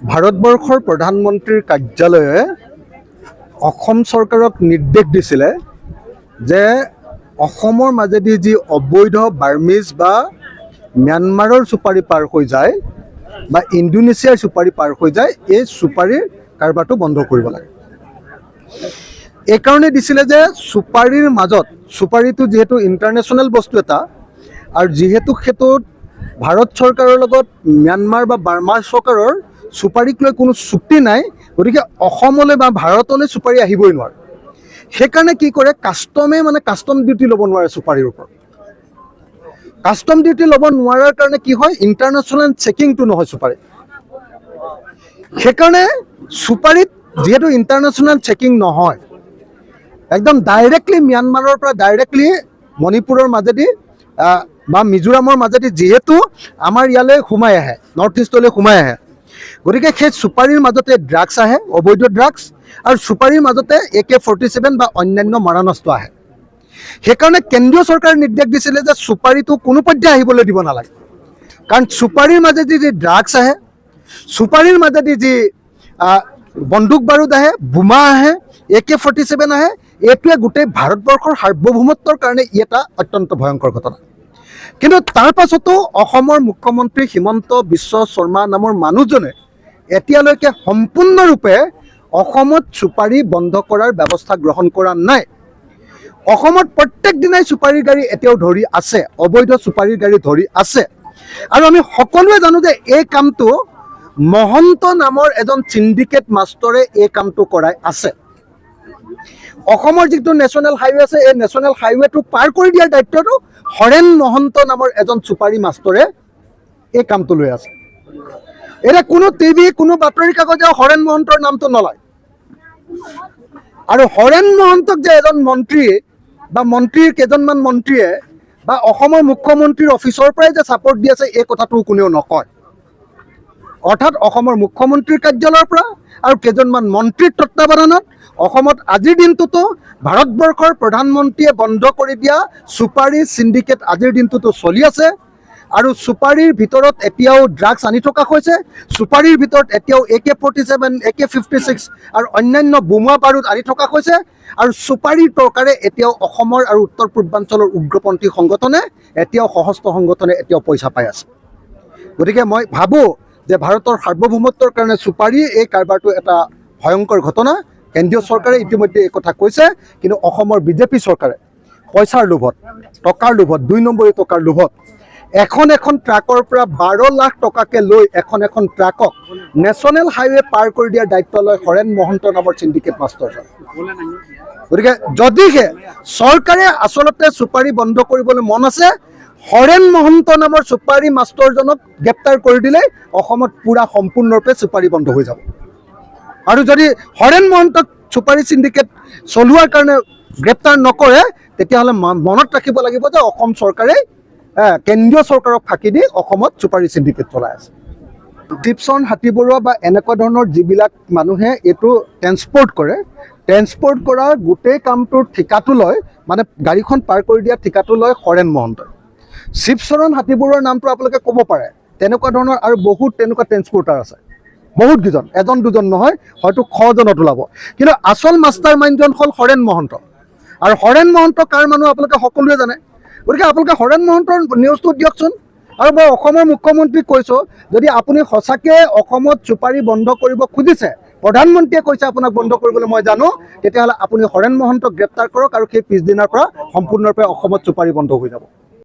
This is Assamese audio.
ভাৰতবৰ্ষৰ প্ৰধানমন্ত্ৰীৰ কাৰ্যালয়ে অসম চৰকাৰক নিৰ্দেশ দিছিলে যে অসমৰ মাজেদি যি অবৈধ বাৰ্মিজ বা ম্যানমাৰৰ চুপাৰি পাৰ হৈ যায় বা ইণ্ডোনেছিয়াৰ চুপাৰি পাৰ হৈ যায়, এই চুপাৰিৰ কাৰবাৰটো বন্ধ কৰিব লাগে। এইকাৰণে দিছিলে যে চুপাৰিৰ মাজত, চুপাৰিটো যিহেতু ইণ্টাৰনেশ্যনেল বস্তু এটা, আৰু যিহেতু সেইটোত ভাৰত চৰকাৰৰ লগত ম্যানমাৰ বা বাৰ্মা চৰকাৰৰ চুপাৰিক লৈ কোনো চুক্তি নাই, গতিকে অসমলৈ বা ভাৰতলৈ চুপাৰি আহিবই নোৱাৰে। সেইকাৰণে কি কৰে, কাষ্টম ডিউটি ল'ব নোৱাৰে চুপাৰিৰ ওপৰত। কাষ্টম ডিউটি ল'ব নোৱাৰাৰ কাৰণে কি হয়, ইণ্টাৰনেশ্যনেল চেকিংটো নহয় চুপাৰিত। সেইকাৰণে চুপাৰিত যিহেতু ইণ্টাৰনেশ্যনেল চেকিং নহয়, একদম ডাইৰেক্টলি ম্যানমাৰৰ পৰা ডাইৰেক্টলি মণিপুৰৰ মাজেদি বা মিজোৰামৰ মাজেদি যিহেতু আমাৰ ইয়ালৈ সোমাই আহে, নৰ্থ ইষ্টলৈ সোমাই আহে, গতিকে সেই চুপাৰিৰ মাজতে ড্ৰাগছ আহে, অবৈধ ড্ৰাগছ, আৰু চুপাৰিৰ মাজতে AK-47 বা অন্যান্য মাৰণাস্ত্ৰ আহে। সেইকাৰণে কেন্দ্ৰীয় চৰকাৰে নিৰ্দেশ দিছিলে যে চুপাৰিটো কোনো পধ্যে আহিবলৈ দিব নালাগে, কাৰণ চুপাৰিৰ মাজেদি যি ড্ৰাগছ আহে, চুপাৰিৰ মাজেদি যি বন্দুক বাৰুদ আহে, বোমা আহে, AK-47 আহে, এইটোৱে গোটেই ভাৰতবৰ্ষৰ সাৰ্বভৌমত্বৰ কাৰণে ই এটা অত্যন্ত ভয়ংকৰ ঘটনা। কিন্তু তাৰ পাছতো অসমৰ মুখ্যমন্ত্ৰী হিমন্ত বিশ্ব শৰ্মা নামৰ মানুহজনে এতিয়ালৈকে সম্পূৰ্ণৰূপে অসমত চুপাৰি বন্ধ কৰাৰ ব্যৱস্থা গ্ৰহণ কৰা নাই। অসমত প্ৰত্যেক দিনাই চুপাৰিৰ গাড়ী এতিয়াও ধৰি আছে, অবৈধ চুপাৰিৰ গাড়ী ধৰি আছে। আৰু আমি সকলোৱে জানো যে এই কামটো মহন্ত নামৰ এজন চিণ্ডিকেট মাষ্টৰে এই কামটো কৰাই আছে। অসমৰ যিটো নেশ্যনেল হাইৱে আছে, এই নেশ্যনেল হাইৱেটো পাৰ কৰি দিয়াৰ দায়িত্বটো হৰেণ মহন্ত নামৰ এজন চুপাৰি মাষ্টৰে এই কামটো লৈ আছে। এতিয়া কোনো টিভি, কোনো বাতৰি কাকতে হৰেণ মহন্তৰ নামটো নলয়। আৰু হৰেণ মহন্তক যে এজন মন্ত্ৰী বা মন্ত্ৰীৰ কেইজনমান মন্ত্ৰীয়ে বা অসমৰ মুখ্যমন্ত্ৰীৰ অফিচৰ পৰাই যে ছাপৰ্ট দি আছে, এই কথাটো কোনেও নকয়। অৰ্থাৎ অসমৰ মুখ্যমন্ত্ৰীৰ কাৰ্যালয়ৰ পৰা আৰু কেইজনমান মন্ত্ৰীৰ তত্বাৱধানত অসমত আজিৰ দিনটোতো ভাৰতবৰ্ষৰ প্ৰধানমন্ত্ৰীয়ে বন্ধ কৰি দিয়া চুপাৰি চিণ্ডিকেট আজিৰ দিনটোতো চলি আছে। আৰু চুপাৰিৰ ভিতৰত এতিয়াও ড্ৰাগছ আনি থকা হৈছে, চুপাৰিৰ ভিতৰত এতিয়াও AK-47, AK-56 আৰু অন্যান্য বোমা বাৰুদ আনি থকা হৈছে। আৰু চুপাৰিৰ টকাৰে এতিয়াও অসমৰ আৰু উত্তৰ পূৰ্বাঞ্চলৰ উগ্ৰপন্থী সংগঠনে, এতিয়াও সশস্ত্ৰ সংগঠনে এতিয়াও পইচা পাই আছে। গতিকে মই ভাবোঁ যে ভাৰতৰ সাৰ্বভৌমত্বৰ কাৰণে চুপাৰি এই কাৰবাৰটো এটা ভয়ংকৰ ঘটনা। কেন্দ্ৰীয় চৰকাৰে ইতিমধ্যে এই কথা কৈছে, কিন্তু অসমৰ বিজেপি চৰকাৰে পইচাৰ লোভত, টকাৰ লোভত, 2 নম্বৰী টকাৰ লোভত এখন ট্ৰাকৰ পৰা 12 লাখ টকাকে লৈ এখন ট্ৰাকক নেশ্যনেল হাইৱে পাৰ কৰি দিয়াৰ দায়িত্ব লয় হৰেণ মহন্ত নামৰ চিণ্ডিকেট মাষ্টৰজন। গতিকে যদিহে চৰকাৰে আচলতে চুপাৰি বন্ধ কৰিবলৈ মন আছে, হৰেণ মহন্ত নামৰ চুপাৰি মাষ্টৰজনক গ্ৰেপ্তাৰ কৰি দিলেই অসমত পূৰা সম্পূৰ্ণৰূপে চুপাৰি বন্ধ হৈ যাব। আৰু যদি হৰেণ মহন্তক চুপাৰি চিণ্ডিকেট চলোৱাৰ কাৰণে গ্ৰেপ্তাৰ নকৰে, তেতিয়াহ'লে মনত ৰাখিব লাগিব যে অসম চৰকাৰে কেন্দ্ৰীয় চৰকাৰক ফাঁকি দি অসমত চুপাৰি চিণ্ডিকেট চলাই আছে। টিপছন, হাতীবৰুৱা বা এনেকুৱা ধৰণৰ যিবিলাক মানুহে এইটো ট্ৰেন্সপৰ্ট কৰা গোটেই কামটোৰ ঠিকাটো লয়, মানে গাড়ীখন পাৰ কৰি দিয়া ঠিকাটো লয় হৰেণ মহন্তই। শিৱচৰণ হাতীবৰুৱাৰ নামটো আপোনালোকে ক'ব পাৰে, তেনেকুৱা ধৰণৰ আৰু বহুত তেনেকুৱা ট্ৰেন্সপৰ্টাৰ আছে, বহুত কেইজন, এজন দুজন নহয়, হয়তো 100জনত ওলাব। কিন্তু আচল মাষ্টাৰ মাইণ্ডজন হ'ল হৰেণ মহন্ত। আৰু হৰেণ মহন্ত কাৰ মানুহ আপোনালোকে সকলোৱে জানে। গতিকে আপোনালোকে হৰেণ মহন্তৰ নিউজটো দিয়কচোন। আৰু মই অসমৰ মুখ্যমন্ত্ৰীক কৈছোঁ, যদি আপুনি সঁচাকৈ অসমত চুপাৰি বন্ধ কৰিব খুজিছে, প্ৰধানমন্ত্ৰীয়ে কৈছে আপোনাক বন্ধ কৰিবলৈ মই জানো, তেতিয়াহ'লে আপুনি হৰেণ মহন্তক গ্ৰেপ্তাৰ কৰক, আৰু সেই পিছদিনাৰ পৰা সম্পূৰ্ণৰূপে অসমত চুপাৰি বন্ধ হৈ যাব।